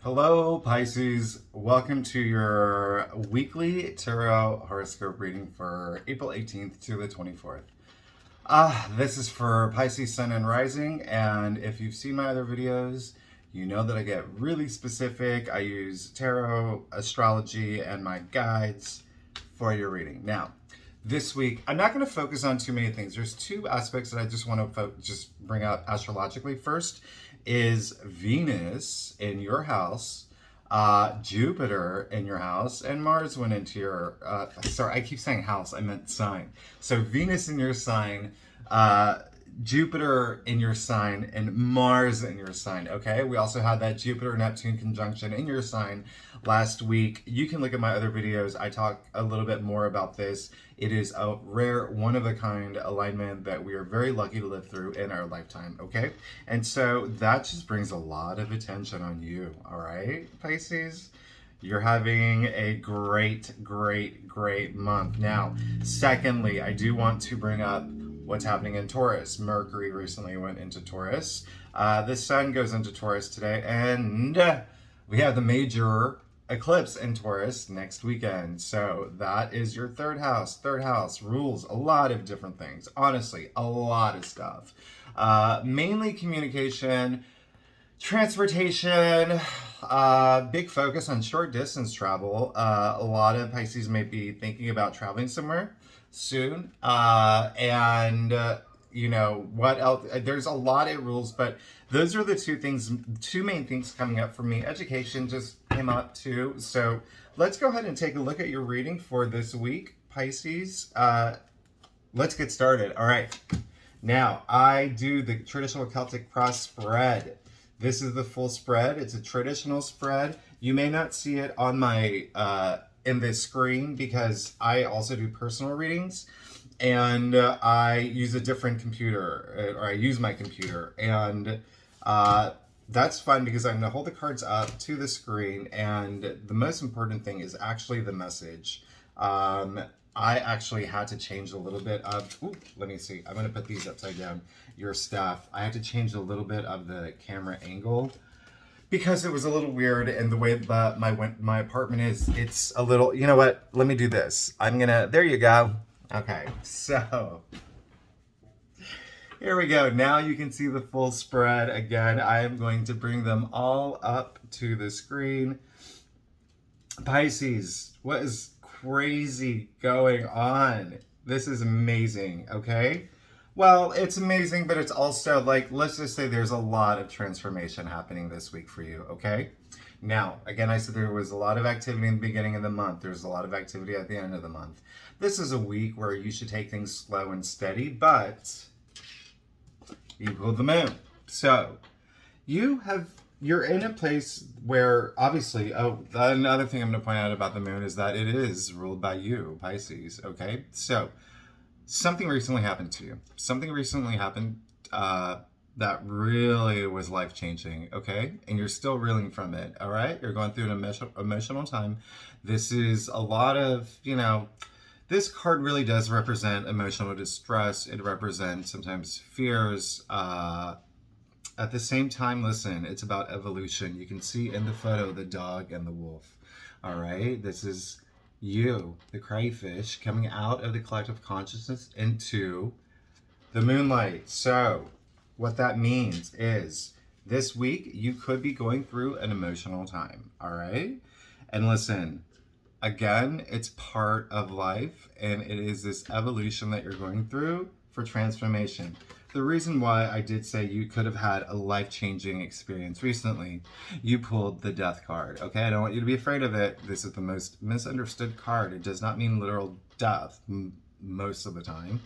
Hello, Pisces. Welcome to your weekly tarot horoscope reading for April 18th to the 24th. This is for Pisces Sun and Rising, and if you've seen my other videos, you know that I get really specific. I use tarot, astrology, and my guides for your reading. Now, this week, I'm not going to focus on too many things. There's two aspects that I just want to just bring out astrologically. First is Venus in your house, Jupiter in your house, and Mars went into your, sorry, I keep saying house, I meant sign. So Venus in your sign, Jupiter in your sign, and Mars in your sign, okay? We also had that Jupiter-Neptune conjunction in your sign last week. You can look at my other videos. I talk a little bit more about this. It is a rare, one-of-a-kind alignment that we are very lucky to live through in our lifetime, okay? And so that just brings a lot of attention on you, all right, Pisces? You're having a great, great, great month. Now, secondly, I do want to bring up what's happening in Taurus. Mercury recently went into Taurus. The sun goes into Taurus today, and we have the major eclipse in Taurus next weekend. So that is your third house. Third house rules a lot of different things. Honestly, a lot of stuff. Mainly communication, transportation, big focus on short distance travel. A lot of Pisces may be thinking about traveling somewhere soon. You know, what else? There's a lot of rules, but those are the two main things coming up for me. Education just came up too. So let's go ahead and take a look at your reading for this week, Pisces. Let's get started. All right. Now, I do the traditional Celtic cross spread. This is the full spread. It's a traditional spread. You may not see it on my in this screen because I also do personal readings, and I use a different computer, or I use my computer, and that's fun because I'm going to hold the cards up to the screen, and the most important thing is actually the message. I actually had to change a little bit of, let me see, I'm going to put these upside down, your stuff. I had to change a little bit of the camera angle because it was a little weird, and the way that my apartment is, it's a little, you know what, let me do this. There you go. Okay, so here we go. Now you can see the full spread. Again, I am going to bring them all up to the screen. Pisces, what is crazy going on? This is amazing, okay? Well, it's amazing, but it's also like, let's just say there's a lot of transformation happening this week for you, okay? Now, again, I said there was a lot of activity in the beginning of the month. There's a lot of activity at the end of the month. This is a week where you should take things slow and steady, but equal the moon. So you're in a place where obviously, another thing I'm going to point out about the moon is that it is ruled by you, Pisces, okay? So something recently happened to you. Something recently happened that really was life-changing, okay? And you're still reeling from it, all right? You're going through an emotional time. This is a lot of, this card really does represent emotional distress. It represents sometimes fears. At the same time, listen, it's about evolution. You can see in the photo the dog and the wolf, all right? This is you, the crayfish, coming out of the collective consciousness into the moonlight. So what that means is this week you could be going through an emotional time, all right? And listen, again, it's part of life, and it is this evolution that you're going through for transformation. The reason why I did say you could have had a life-changing experience recently, you pulled the death card, okay? I don't want you to be afraid of it. This is the most misunderstood card. It does not mean literal death most of the time.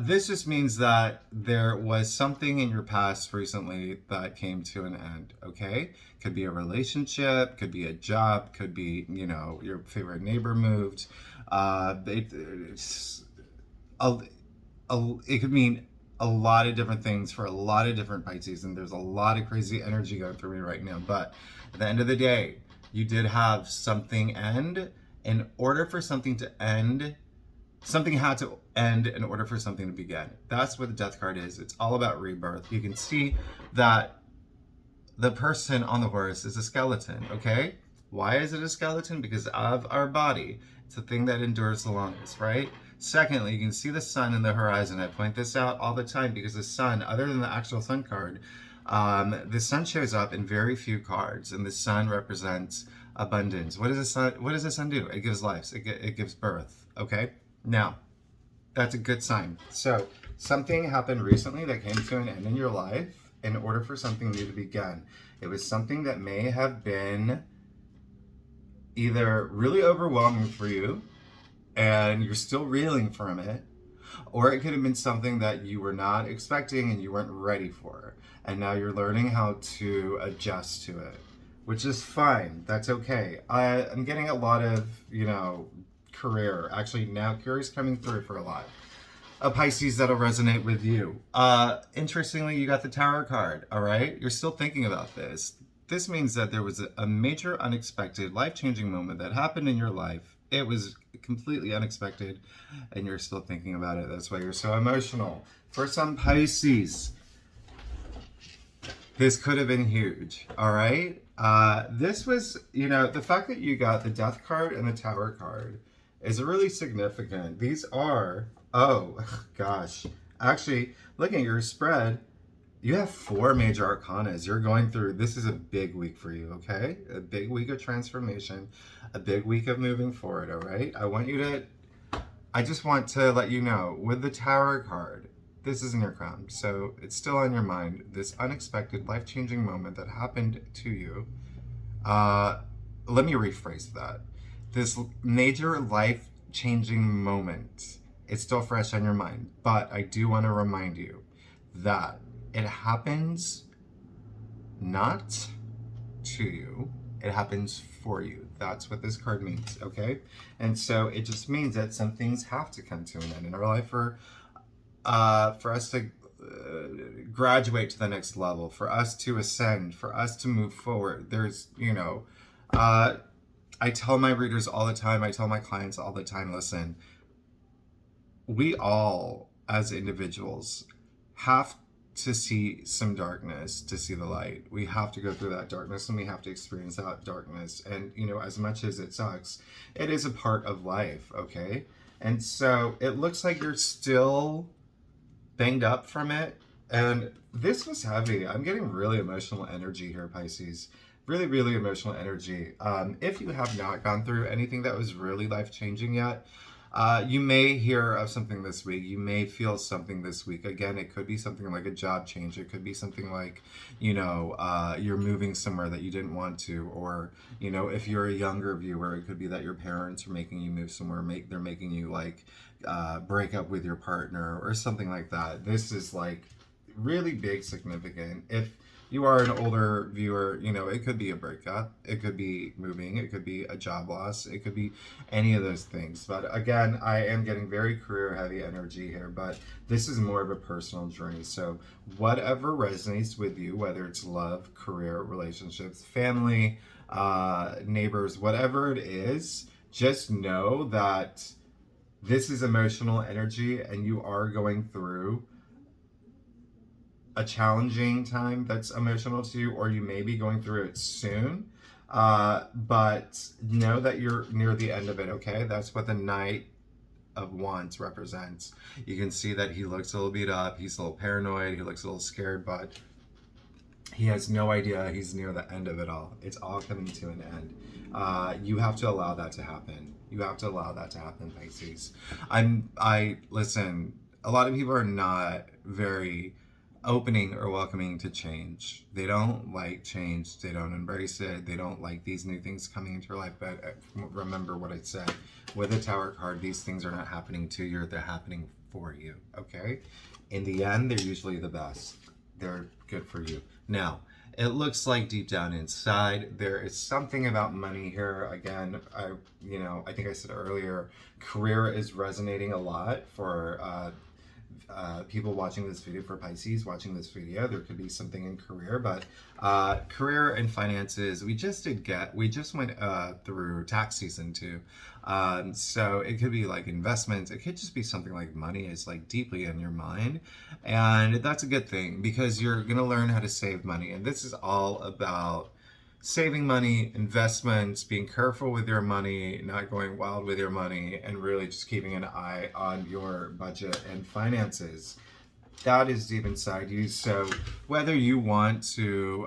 This just means that there was something in your past recently that came to an end, okay? Could be a relationship, could be a job, could be, your favorite neighbor moved. It could mean a lot of different things for a lot of different Pisces, and there's a lot of crazy energy going through me right now. But at the end of the day, you did have something end. In order for something to end, something had to end in order for something to begin. That's what the death card is. It's all about rebirth. You can see that the person on the horse is a skeleton, okay? Why is it a skeleton? Because of our body. It's the thing that endures the longest, right? Secondly, you can see the sun in the horizon. I point this out all the time because the sun, other than the actual sun card, the sun shows up in very few cards, and the sun represents abundance. What does the sun? What does the sun do? It gives life. It gives birth. Okay. Now, that's a good sign. So something happened recently that came to an end in your life in order for something new to begin. It was something that may have been either really overwhelming for you and you're still reeling from it, or it could have been something that you were not expecting and you weren't ready for. And now you're learning how to adjust to it, which is fine. That's okay. I'm getting a lot of, career. Actually, now career's coming through for a lot of Pisces that'll resonate with you. Interestingly, you got the Tower card, all right? You're still thinking about this. This means that there was a major, unexpected, life-changing moment that happened in your life. It was completely unexpected, and you're still thinking about it. That's why you're so emotional. For some Pisces, this could have been huge, all right? This was, the fact that you got the Death card and the Tower card is really significant. These are, oh, gosh. Actually, looking at your spread, you have 4 major arcanas. You're going through, this is a big week for you, okay? A big week of transformation, a big week of moving forward, all right? I just want to let you know, with the Tower card, this is in your crown, so it's still on your mind. This unexpected, life-changing moment that happened to you. Let me rephrase that. This major life-changing moment, it's still fresh on your mind, but I do want to remind you that it happens not to you, it happens for you. That's what this card means, okay? And so it just means that some things have to come to an end in our life for us to graduate to the next level, for us to ascend, for us to move forward. There's, I tell my readers all the time, I tell my clients all the time, listen, we all, as individuals, have to see some darkness to see the light. We have to go through that darkness and we have to experience that darkness. And, as much as it sucks, it is a part of life, okay? And so it looks like you're still banged up from it. And this was heavy. I'm getting really emotional energy here, Pisces. Really, really emotional energy. If you have not gone through anything that was really life-changing yet, you may hear of something this week. You may feel something this week. Again, it could be something like a job change. It could be something like, you're moving somewhere that you didn't want to. Or, if you're a younger viewer, it could be that your parents are making you move somewhere. They're making you break up with your partner or something like that. This is really big, significant. If you are an older viewer, it could be a breakup, it could be moving, it could be a job loss, it could be any of those things. But again, I am getting very career heavy energy here, but this is more of a personal journey. So whatever resonates with you, whether it's love, career, relationships, family, neighbors, whatever it is, just know that this is emotional energy and you are going through a challenging time that's emotional to you, or you may be going through it soon, but know that you're near the end of it, okay? That's what the Knight of Wands represents. You can see that he looks a little beat up, he's a little paranoid, he looks a little scared, but he has no idea he's near the end of it all. It's all coming to an end. You have to allow that to happen. You have to allow that to happen, Pisces. Listen, a lot of people are not very opening or welcoming to change. They don't like change. They don't embrace it. They don't like these new things coming into your life. But remember what I said. With the Tower card, these things are not happening to you. They're happening for you, okay? In the end, they're usually the best. They're good for you. Now, it looks like deep down inside, there is something about money here. Again, I think I said earlier, career is resonating a lot for people watching this video, for Pisces watching this video. There could be something in career, but career and finances, we just went through tax season too. So it could be like investments. It could just be something like money is like deeply in your mind. And that's a good thing because you're going to learn how to save money. And this is all about saving money, investments, being careful with your money, not going wild with your money, and really just keeping an eye on your budget and finances. That is deep inside you. So whether you want to,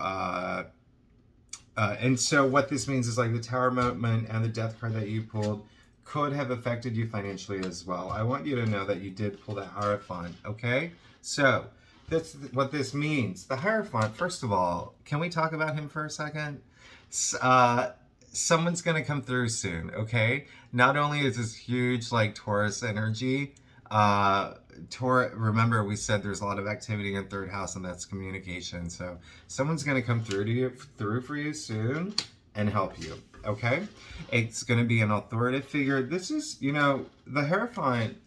and so what this means is like the Tower moment and the Death card that you pulled could have affected you financially as well. I want you to know that you did pull the Hierophant, okay? So that's what this means. The Hierophant, first of all, can we talk about him for a second? Someone's going to come through soon, okay? Not only is this huge like Taurus energy, remember we said there's a lot of activity in third house, and that's communication. So someone's going to come through for you soon and help you, okay? It's going to be an authoritative figure. This is, the Hierophant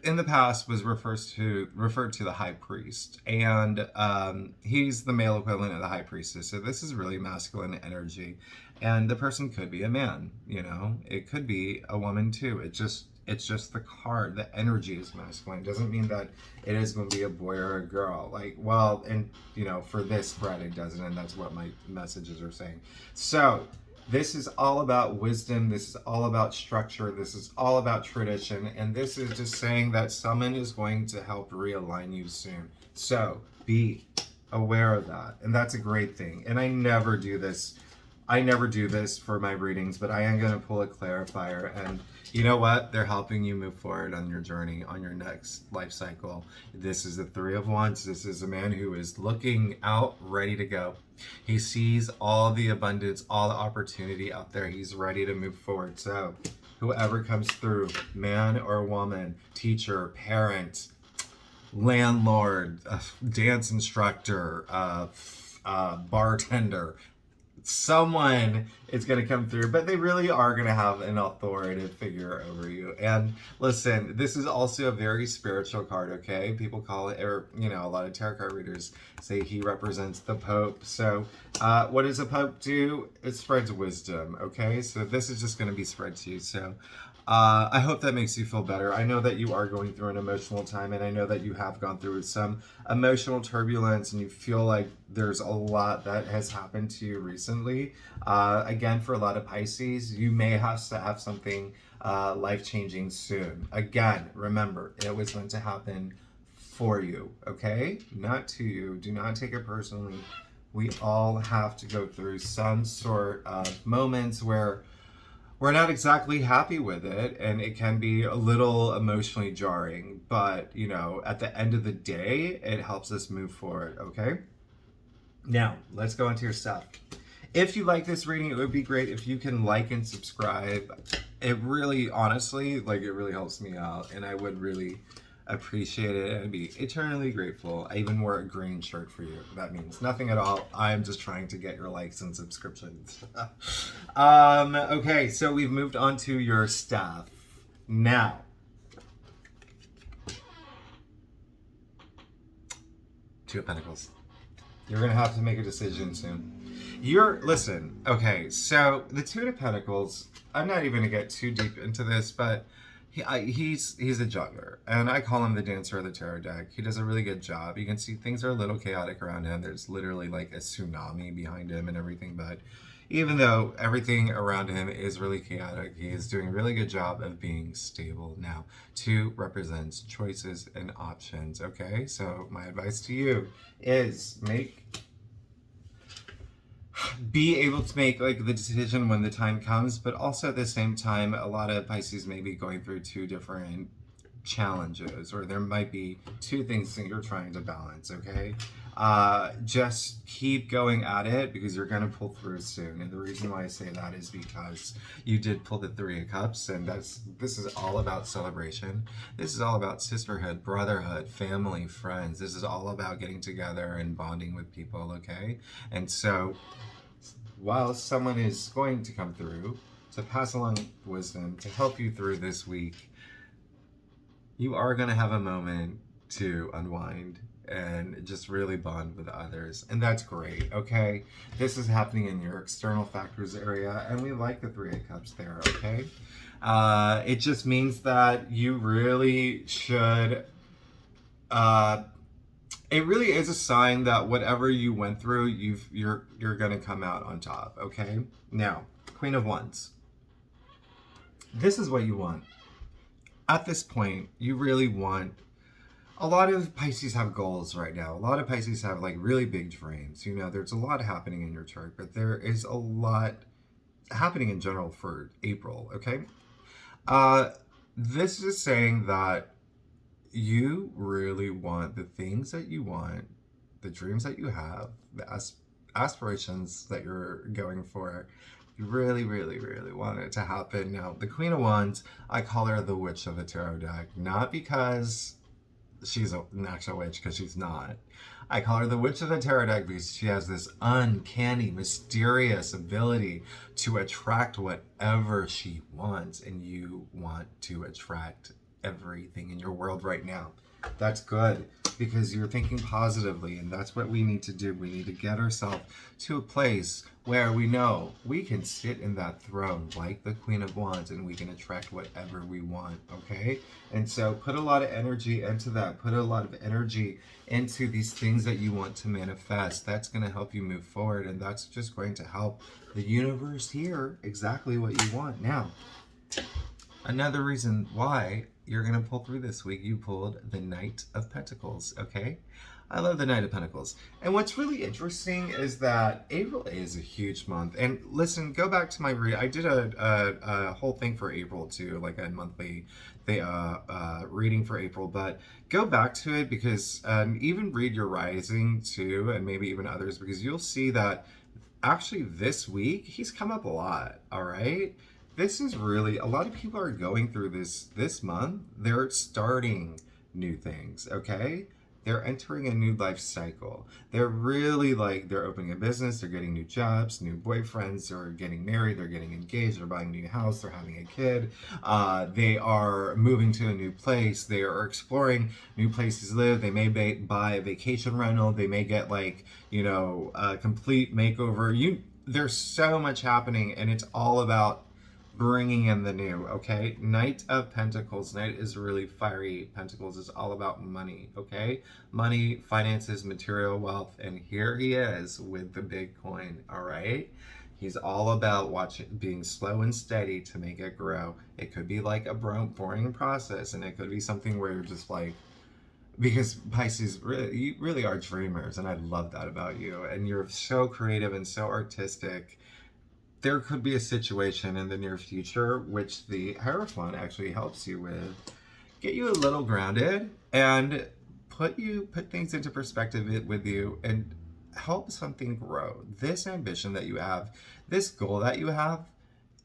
in the past was referred to the high priest, and he's the male equivalent of the high priestess. So this is really masculine energy, and the person could be a man. It could be a woman too. It's just the card. The energy is masculine. It doesn't mean that it is going to be a boy or a girl. For this spread it doesn't, and that's what my messages are saying. So this is all about wisdom. This is all about structure. This is all about tradition. And this is just saying that someone is going to help realign you soon. So be aware of that. And that's a great thing. And I never do this for my readings, but I am going to pull a clarifier. And you know what? They're helping you move forward on your journey, on your next life cycle. This is the Three of Wands. This is a man who is looking out, ready to go. He sees all the abundance, all the opportunity out there. He's ready to move forward. So whoever comes through, man or woman, teacher, parent, landlord, dance instructor, bartender, someone is going to come through, but they really are going to have an authoritative figure over you. And listen, this is also a very spiritual card, okay? People call it, or a lot of tarot card readers say he represents the Pope. So what does the Pope do? It spreads wisdom, okay? So this is just going to be spread to you. So I hope that makes you feel better. I know that you are going through an emotional time, and I know that you have gone through some emotional turbulence, and you feel like there's a lot that has happened to you recently. Again, for a lot of Pisces, you may have to have something life-changing soon. Again, remember, it was meant to happen for you, okay? Not to you. Do not take it personally. We all have to go through some sort of moments where we're not exactly happy with it, and it can be a little emotionally jarring, but at the end of the day, it helps us move forward, okay? Now, let's go into your stuff. If you like this reading, it would be great if you can like and subscribe. It really, honestly, it really helps me out, and I would really appreciate it and be eternally grateful. I even wore a green shirt for you. That means nothing at all. I'm just trying to get your likes and subscriptions. Okay, so we've moved on to your stuff. Now, Two of Pentacles. You're going to have to make a decision soon. Listen, okay, so the Two of Pentacles, I'm not even going to get too deep into this, but he's a juggler, and I call him the dancer of the tarot deck. He does a really good job. You can see things are a little chaotic around him. There's literally like a tsunami behind him and everything, but even though everything around him is really chaotic, he is doing a really good job of being stable. Now, Two represents choices and options, okay? So my advice to you is be able to make the decision when the time comes, but also at the same time, a lot of Pisces may be going through two different challenges, or there might be two things that you're trying to balance, okay? Just keep going at it, because you're going to pull through soon. And the reason why I say that is because you did pull the Three of Cups, and this is all about celebration. This is all about sisterhood, brotherhood, family, friends. This is all about getting together and bonding with people, okay? And so while someone is going to come through to pass along wisdom to help you through this week, you are going to have a moment to unwind and just really bond with others. And that's great, okay? This is happening in your external factors area, and we like the Three of Cups there, okay? It just means that you really should. It really is a sign that whatever you went through, you're gonna come out on top, okay? Now, Queen of Wands. This is what you want. At this point, you really want. A lot of Pisces have goals right now. A lot of Pisces have like really big dreams. You know, there's a lot happening in your chart, but there is a lot happening in general for April, okay? Uh, this is saying that you really want the things that you want, the dreams that you have, the aspirations that you're going for. You really, really, really want it to happen. Now, the Queen of Wands, I call her the Witch of the Tarot deck, not because she's an actual witch, because she's not. I call her the Witch of the Tarot deck because she has this uncanny, mysterious ability to attract whatever she wants, and you want to attract everything in your world right now. That's good because you're thinking positively, and that's what we need to do. We need to get ourselves to a place where we know we can sit in that throne like the Queen of Wands and we can attract whatever we want, okay? And so put a lot of energy into that. Put a lot of energy into these things that you want to manifest. That's going to help you move forward, and that's just going to help the universe hear exactly what you want. Now, another reason why you're going to pull through this week, you pulled the Knight of Pentacles, okay? I love the Knight of Pentacles. And what's really interesting is that April is a huge month. And listen, go back to my I did a whole thing for April too, like a monthly reading for April. But go back to it because even read your rising too, and maybe even others, because you'll see that actually this week he's come up a lot, all right? This is really, a lot of people are going through this month. They're starting new things, okay? They're entering a new life cycle. They're really like, they're opening a business, they're getting new jobs, new boyfriends, they're getting married, they're getting engaged, they're buying a new house, they're having a kid. They are moving to a new place. They are exploring new places to live. They may buy a vacation rental. They may get like, you know, a complete makeover. There's so much happening, and it's all about bringing in the new, okay? Knight of Pentacles. Knight is really fiery. Pentacles is all about money, okay? Money, finances, material wealth, and here he is with the big coin, all right? He's all about being slow and steady to make it grow. It could be like a boring process, and it could be something where you're just like, because Pisces, you really are dreamers, and I love that about you. And you're so creative and so artistic. There could be a situation in the near future which the Hierophant actually helps you with, get you a little grounded and put things into perspective with you and help something grow. This ambition that you have, this goal that you have,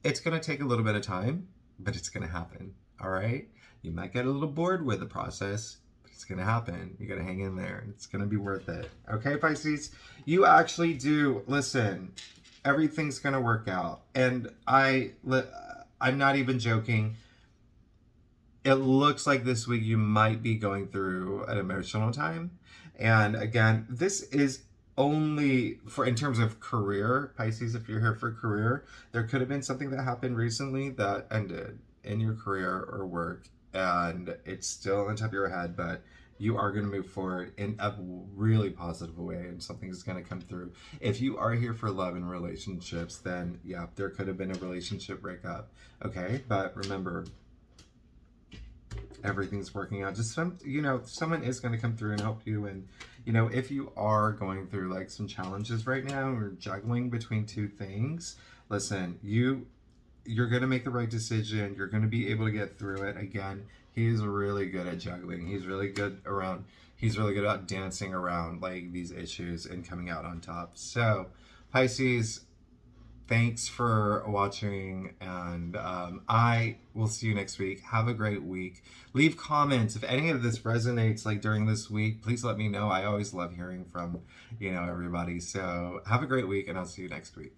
it's going to take a little bit of time, but it's going to happen. All right? You might get a little bored with the process, but it's going to happen. You got to hang in there. It's going to be worth it. Okay, Pisces? You actually do. Listen, everything's going to work out. And I'm not even joking. It looks like this week you might be going through an emotional time. And again, this is only for in terms of career, Pisces, if you're here for career, there could have been something that happened recently that ended in your career or work, and it's still on top of your head, but you are going to move forward in a really positive way, and something's going to come through. If you are here for love and relationships, then yeah, there could have been a relationship breakup, okay? But remember, everything's working out. Just someone is going to come through and help you. And if you are going through like some challenges right now, or juggling between two things, listen, you're going to make the right decision. You're going to be able to get through it. Again, he's really good at juggling. He's really good about dancing around like these issues and coming out on top. So Pisces, thanks for watching, and I will see you next week. Have a great week. Leave comments if any of this resonates like during this week. Please let me know. I always love hearing from everybody. So have a great week, and I'll see you next week.